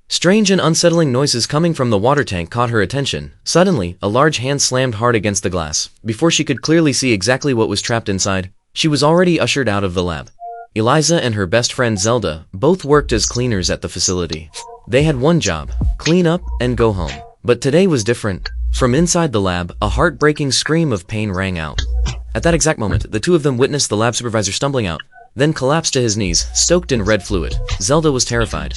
Strange and unsettling noises coming from the water tank caught her attention. Suddenly, a large hand slammed hard against the glass. Before she could clearly see exactly what was trapped inside, she was already ushered out of the lab. Eliza and her best friend Zelda both worked as cleaners at the facility. They had one job: clean up and go home. But today was different. From inside the lab, a heartbreaking scream of pain rang out. At that exact moment, the two of them witnessed the lab supervisor stumbling out, then collapsed to his knees, soaked in red fluid. Zelda was terrified.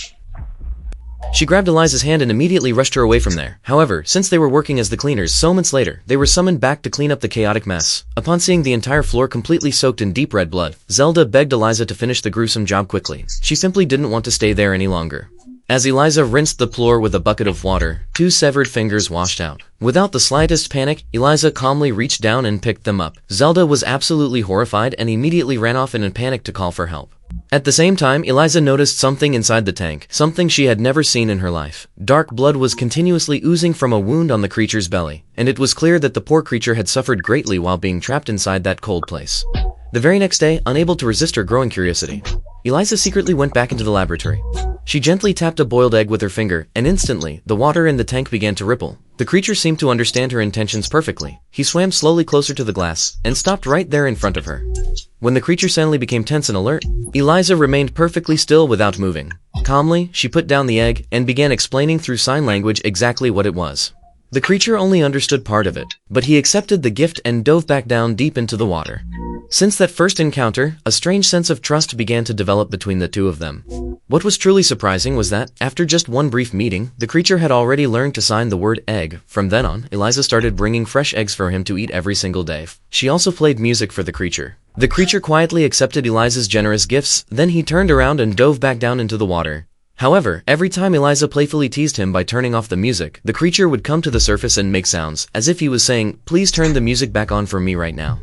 She grabbed Eliza's hand and immediately rushed her away from there. However, since they were working as the cleaners, moments later, they were summoned back to clean up the chaotic mess. Upon seeing the entire floor completely soaked in deep red blood, Zelda begged Eliza to finish the gruesome job quickly. She simply didn't want to stay there any longer. As Eliza rinsed the floor with a bucket of water, two severed fingers washed out. Without the slightest panic, Eliza calmly reached down and picked them up. Zelda was absolutely horrified and immediately ran off in a panic to call for help. At the same time, Eliza noticed something inside the tank, something she had never seen in her life. Dark blood was continuously oozing from a wound on the creature's belly, and it was clear that the poor creature had suffered greatly while being trapped inside that cold place. The very next day, unable to resist her growing curiosity, Eliza secretly went back into the laboratory. She gently tapped a boiled egg with her finger, and instantly, the water in the tank began to ripple. The creature seemed to understand her intentions perfectly. He swam slowly closer to the glass, and stopped right there in front of her. When the creature suddenly became tense and alert, Eliza remained perfectly still without moving. Calmly, she put down the egg, and began explaining through sign language exactly what it was. The creature only understood part of it, but he accepted the gift and dove back down deep into the water. Since that first encounter, a strange sense of trust began to develop between the two of them. What was truly surprising was that, after just one brief meeting, the creature had already learned to sign the word egg. From then on, Eliza started bringing fresh eggs for him to eat every single day. She also played music for the creature. The creature quietly accepted Eliza's generous gifts, then he turned around and dove back down into the water. However, every time Eliza playfully teased him by turning off the music, the creature would come to the surface and make sounds, as if he was saying, "Please turn the music back on for me right now."